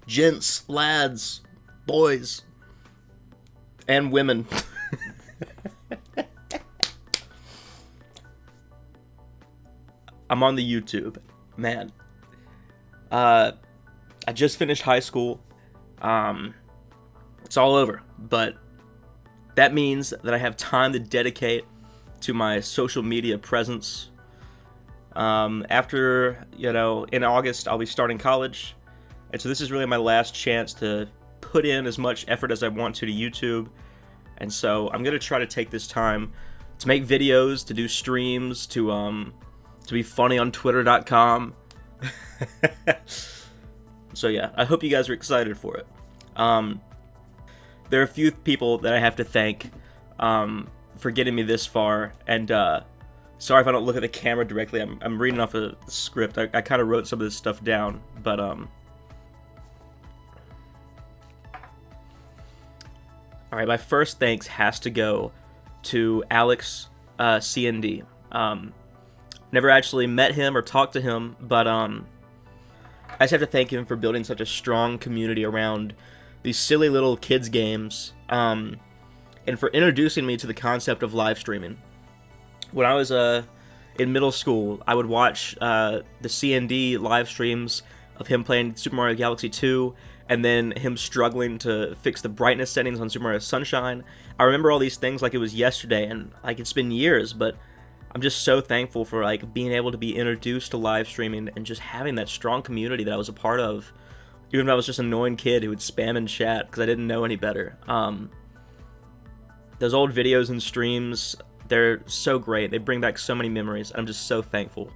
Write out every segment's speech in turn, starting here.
gents, lads, boys, and women. I'm on the YouTube, man. I just finished high school. It's all over, but that means that I have time to dedicate to my social media presence. After, in August, I'll be starting college. And so this is really my last chance to put in as much effort as I want to YouTube. And so I'm going to try to take this time to make videos, to do streams, to be funny on twitter.com. So yeah, I hope you guys are excited for it. There are a few people that I have to thank for getting me this far, and sorry if I don't look at the camera directly. I'm reading off a script. I kind of wrote some of this stuff down, but all right, my first thanks has to go to Alex CND. Never actually met him or talked to him, but I just have to thank him for building such a strong community around these silly little kids games, and for introducing me to the concept of live streaming. When I was in middle school, I would watch the CND live streams of him playing Super Mario Galaxy 2, and then him struggling to fix the brightness settings on Super Mario Sunshine. I remember all these things like it was yesterday, and like it's been years, but I'm just so thankful for like being able to be introduced to live streaming and just having that strong community that I was a part of, even if I was just an annoying kid who would spam in chat because I didn't know any better. Those old videos and streams, they're so great. They bring back so many memories. I'm just so thankful.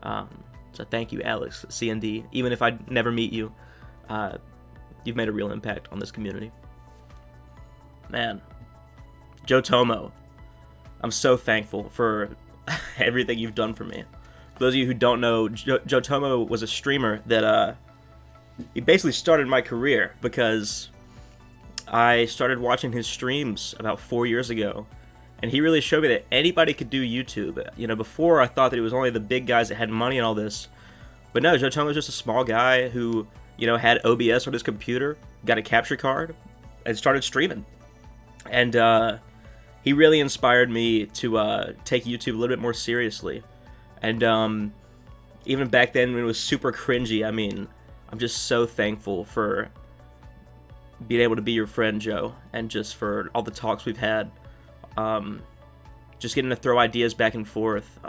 So thank you, Alex, CND. Even if I never meet you, you've made a real impact on this community. Man, Joetomo, I'm so thankful for everything you've done for me. For those of you who don't know, Joetomo was a streamer that he basically started my career because I started watching his streams about 4 years ago, and he really showed me that anybody could do YouTube. Before I thought that it was only the big guys that had money and all this, but no, Joetomo was just a small guy who, had OBS on his computer, got a capture card, and started streaming. And he really inspired me to take YouTube a little bit more seriously. And even back then when it was super cringy, I'm just so thankful for being able to be your friend, Joe, and just for all the talks we've had. Just getting to throw ideas back and forth.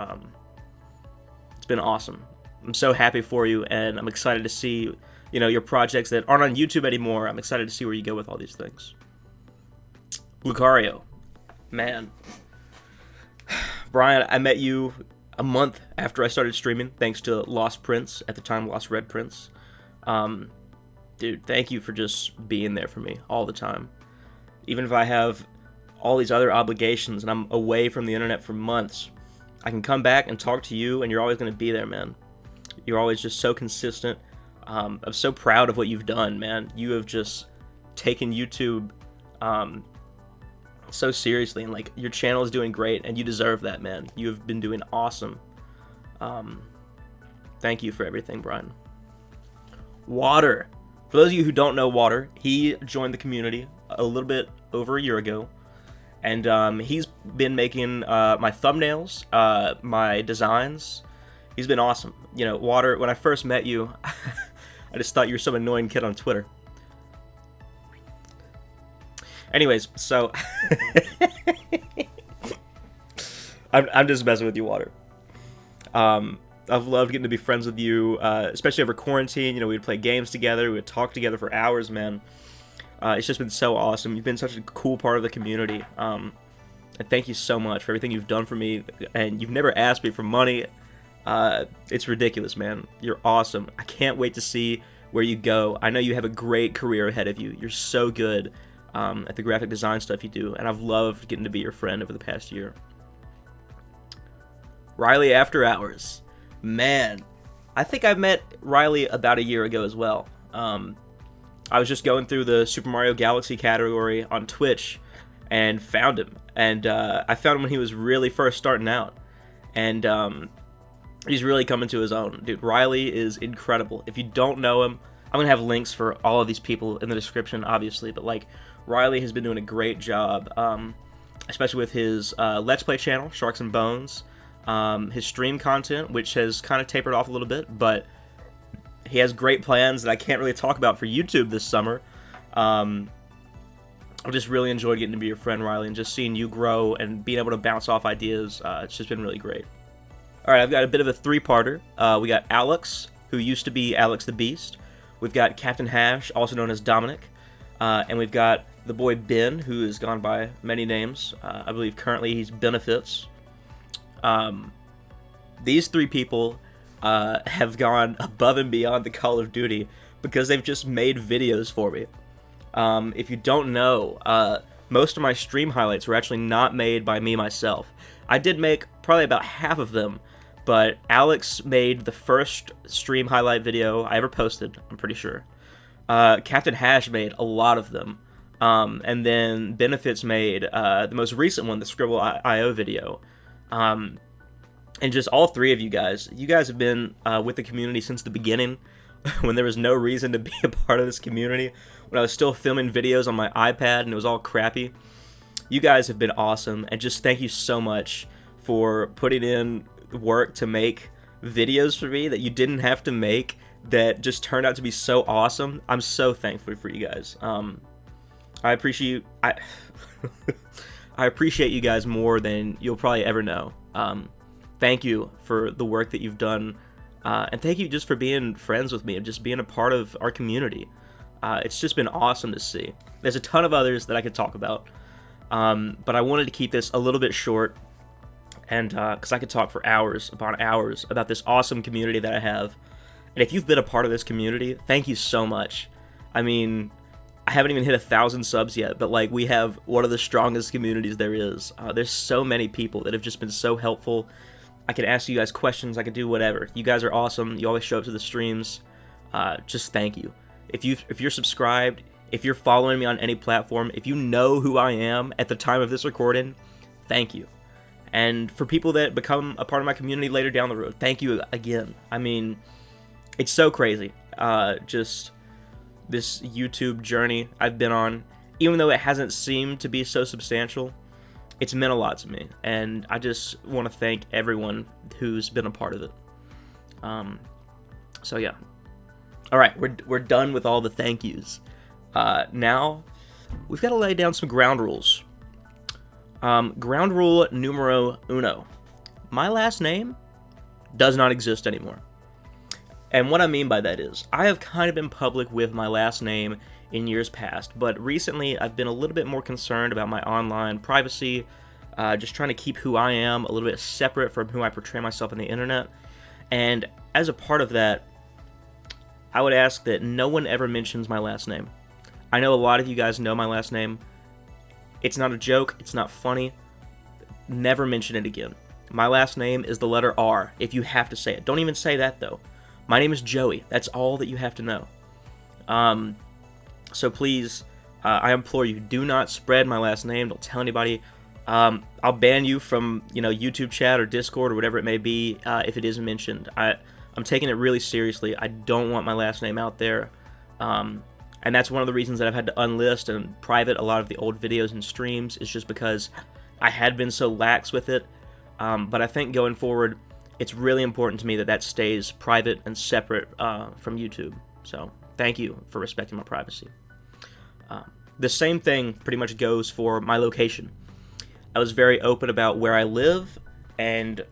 It's been awesome. I'm so happy for you, and I'm excited to see, your projects that aren't on YouTube anymore. I'm excited to see where you go with all these things. Lucario, man. Brian, I met you a month after I started streaming, thanks to Lost Prince, at the time Lost Red Prince. Dude, thank you for just being there for me all the time. Even if I have all these other obligations and I'm away from the internet for months, I can come back and talk to you, and you're always going to be there, man. You're always just so consistent. I'm so proud of what you've done, man. You have just taken YouTube so seriously, and like your channel is doing great, and you deserve that, man. You have been doing awesome. Thank you for everything, Brian. Water. For those of you who don't know Water, he joined the community a little bit over a year ago, and he's been making my thumbnails, my designs. He's been awesome. Water, when I first met you, I just thought you were some annoying kid on Twitter. Anyways, so I'm just messing with you, Water. I've loved getting to be friends with you, especially over quarantine. We'd play games together, we would talk together for hours, man. It's just been so awesome. You've been such a cool part of the community. And thank you so much for everything you've done for me. And you've never asked me for money. It's ridiculous, man. You're awesome. I can't wait to see where you go. I know you have a great career ahead of you. You're so good at the graphic design stuff you do, and I've loved getting to be your friend over the past year. Riley After Hours. Man, I think I met Riley about a year ago as well. I was just going through the Super Mario Galaxy category on Twitch and found him. And I found him when he was really first starting out. And he's really coming to his own. Dude, Riley is incredible. If you don't know him, I'm gonna have links for all of these people in the description, obviously, but like Riley has been doing a great job, especially with his Let's Play channel, Sharks and Bones, his stream content, which has kind of tapered off a little bit, but he has great plans that I can't really talk about for YouTube this summer. I've just really enjoyed getting to be your friend, Riley, and just seeing you grow and being able to bounce off ideas. It's just been really great. All right, I've got a bit of a three-parter. We got Alex, who used to be Alex the Beast. We've got Captain Hash, also known as Dominic. And we've got the boy Ben, who has gone by many names. I believe currently he's Benefits. These three people have gone above and beyond the Call of Duty because they've just made videos for me. If you don't know, most of my stream highlights were actually not made by me myself. I did make probably about half of them, but Alex made the first stream highlight video I ever posted, I'm pretty sure. Captain Hash made a lot of them. And then Benefits made the most recent one, the Scribble.io video. And just all three of you guys have been with the community since the beginning, when there was no reason to be a part of this community, when I was still filming videos on my iPad and it was all crappy. You guys have been awesome, and just thank you so much for putting in work to make videos for me that you didn't have to make, that just turned out to be so awesome. I'm so thankful for you guys. I appreciate I appreciate you guys more than you'll probably ever know. Thank you for the work that you've done, and thank you just for being friends with me and just being a part of our community. It's just been awesome to see. There's a ton of others that I could talk about, but I wanted to keep this a little bit short, and because I could talk for hours upon hours about this awesome community that I have. And if you've been a part of this community, thank you so much. I mean, I haven't even hit 1,000 subs yet, but like, we have one of the strongest communities there is. There's so many people that have just been so helpful. I can ask you guys questions, I can do whatever. You guys are awesome. You always show up to the streams. Just thank you. If you're subscribed, if you're following me on any platform, if you know who I am at the time of this recording, thank you. And for people that become a part of my community later down the road, thank you again. I mean, it's so crazy. Just this YouTube journey I've been on, even though it hasn't seemed to be so substantial, it's meant a lot to me. And I just want to thank everyone who's been a part of it. So yeah. All right, we're done with all the thank yous. Now, we've got to lay down some ground rules. Ground rule numero uno. My last name does not exist anymore. And what I mean by that is, I have kind of been public with my last name in years past, but recently I've been a little bit more concerned about my online privacy, just trying to keep who I am a little bit separate from who I portray myself on the internet. And as a part of that, I would ask that no one ever mentions my last name. I know a lot of you guys know my last name. It's not a joke, it's not funny. Never mention it again. My last name is the letter R, if you have to say it. Don't even say that, though. My name is Joey. That's all that you have to know. So please, I implore you, do not spread my last name. Don't tell anybody. I'll ban you from, YouTube chat or Discord or whatever it may be if it is mentioned. I'm taking it really seriously. I don't want my last name out there. And that's one of the reasons that I've had to unlist and private a lot of the old videos and streams, is just because I had been so lax with it. But I think going forward, it's really important to me that that stays private and separate from YouTube. So thank you for respecting my privacy. The same thing pretty much goes for my location. I was very open about where I live, and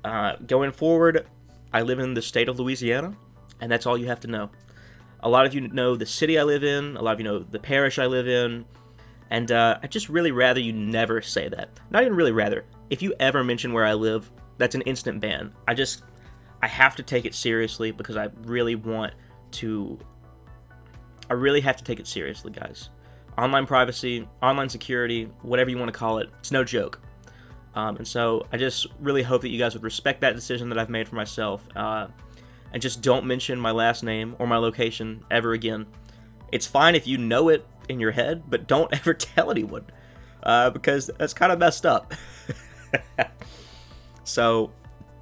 going forward, I live in the state of Louisiana, and that's all you have to know. A lot of you know the city I live in, a lot of you know the parish I live in, and I'd just really rather you never say that. Not even really rather. If you ever mention where I live, that's an instant ban. I have to take it seriously because I really have to take it seriously, guys. Online privacy, online security, whatever you want to call it, it's no joke. And so I just really hope that you guys would respect that decision that I've made for myself, and just don't mention my last name or my location ever again. It's fine if you know it in your head, but don't ever tell anyone, because that's kind of messed up. So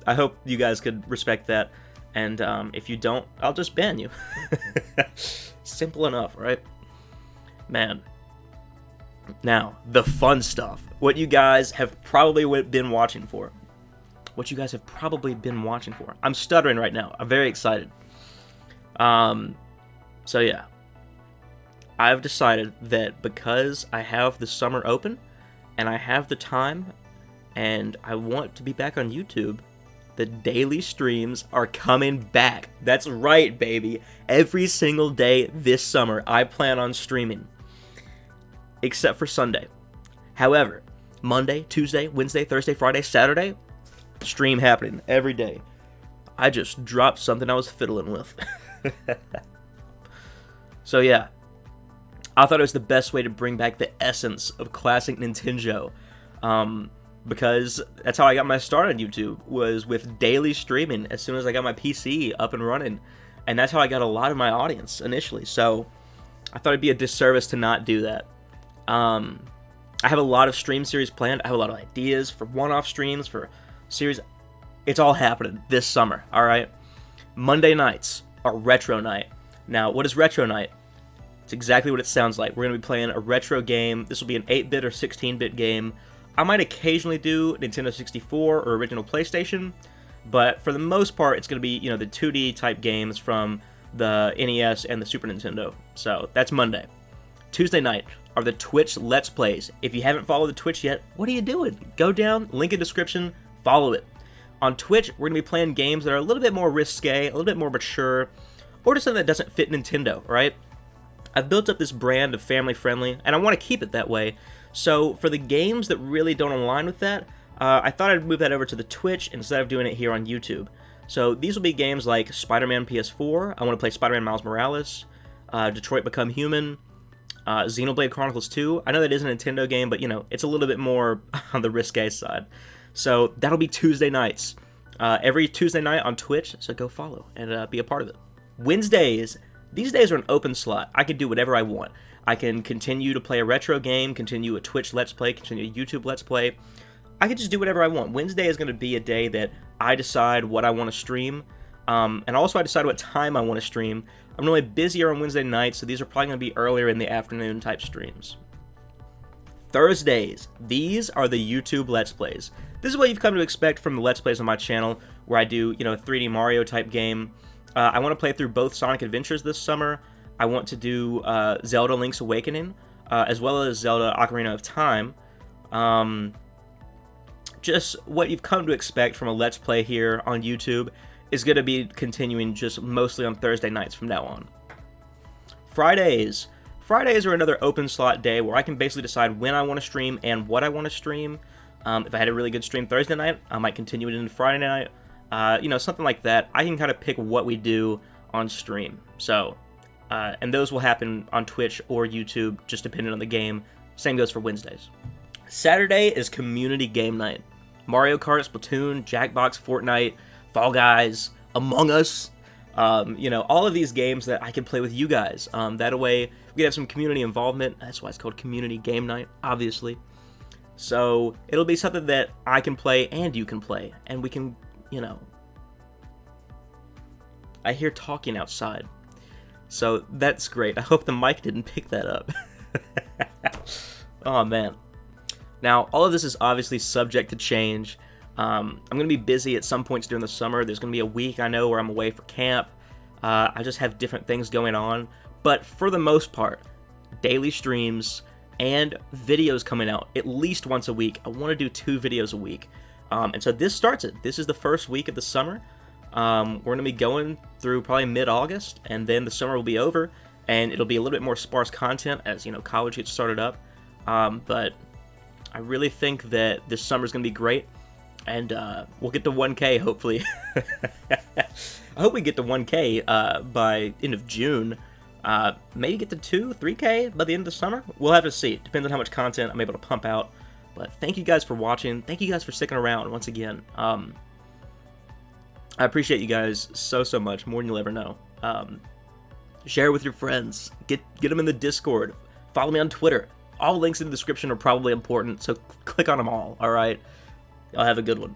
I hope you guys could respect that, and if you don't, I'll just ban you. Simple enough, right? Man. Now, the fun stuff. What you guys have probably been watching for. I'm stuttering right now. I'm very excited. So yeah. I've decided that because I have the summer open, and I have the time, and I want to be back on YouTube, the daily streams are coming back. That's right, baby. Every single day this summer, I plan on streaming. Except for Sunday. However, Monday, Tuesday, Wednesday, Thursday, Friday, Saturday, stream happening every day. I just dropped something I was fiddling with. So yeah, I thought it was the best way to bring back the essence of classic Nintendo. Because that's how I got my start on YouTube, was with daily streaming as soon as I got my PC up and running. And that's how I got a lot of my audience initially. So I thought it'd be a disservice to not do that. I have a lot of stream series planned. I have a lot of ideas for one-off streams, for series. It's all happening this summer, alright? Monday nights are retro night. Now, what is retro night? It's exactly what it sounds like. We're going to be playing a retro game. This will be an 8-bit or 16-bit game. I might occasionally do Nintendo 64 or original PlayStation, but for the most part, it's going to be, you know, the 2D type games from the NES and the Super Nintendo. So that's Monday. Tuesday night are the Twitch Let's Plays. If you haven't followed the Twitch yet, what are you doing? Go down, link in description, follow it. On Twitch, we're going to be playing games that are a little bit more risque, a little bit more mature, or just something that doesn't fit Nintendo, right? I've built up this brand of family friendly, and I want to keep it that way. So for the games that really don't align with that, I thought I'd move that over to the Twitch instead of doing it here on YouTube. So these will be games like Spider-Man PS4, I want to play Spider-Man Miles Morales, Detroit Become Human, Xenoblade Chronicles 2. I know that is a Nintendo game, but, you know, it's a little bit more on the risque side. So that'll be Tuesday nights. Every Tuesday night on Twitch, so go follow and be a part of it. Wednesdays. These days are an open slot. I can do whatever I want. I can continue to play a retro game, continue a Twitch Let's Play, continue a YouTube Let's Play. I can just do whatever I want. Wednesday is going to be a day that I decide what I want to stream, and also I decide what time I want to stream. I'm really busier on Wednesday nights, so these are probably going to be earlier in the afternoon type streams. Thursdays. These are the YouTube Let's Plays. This is what you've come to expect from the Let's Plays on my channel, where I do, you know, a 3D Mario type game. I want to play through both Sonic Adventures this summer. I want to do Zelda Link's Awakening, as well as Zelda Ocarina of Time. Just what you've come to expect from a Let's Play here on YouTube is going to be continuing just mostly on Thursday nights from now on. Fridays. Fridays are another open slot day where I can basically decide when I want to stream and what I want to stream. If I had a really good stream Thursday night, I might continue it into Friday night. You know, something like that. I can kind of pick what we do on stream. So, and those will happen on Twitch or YouTube, just depending on the game. Same goes for Wednesdays. Saturday is community game night. Mario Kart, Splatoon, Jackbox, Fortnite, Fall Guys, Among Us. You know, all of these games that I can play with you guys. That way, we can have some community involvement. That's why it's called community game night, obviously. So, it'll be something that I can play and you can play. And we can, you know, I hear talking outside. So that's great. I hope the mic didn't pick that up. Oh, man. Now, all of this is obviously subject to change. I'm going to be busy at some points during the summer. There's going to be a week, I know, where I'm away for camp. I just have different things going on. But for the most part, daily streams and videos coming out at least once a week. I want to do 2 videos a week. And so this starts it. This is the first week of the summer. We're going to be going through probably mid-August, and then the summer will be over, and it'll be a little bit more sparse content as, you know, college gets started up. But I really think that this summer is going to be great, and we'll get to 1K, hopefully. I hope we get to 1K by end of June. Maybe get to 2, 3K by the end of the summer. We'll have to see. Depends on how much content I'm able to pump out. But thank you guys for watching. Thank you guys for sticking around once again. I appreciate you guys so much, more than you'll ever know. Share with your friends. Get them in the Discord. Follow me on Twitter. All links in the description are probably important, so click on them all, alright? Y'all have a good one.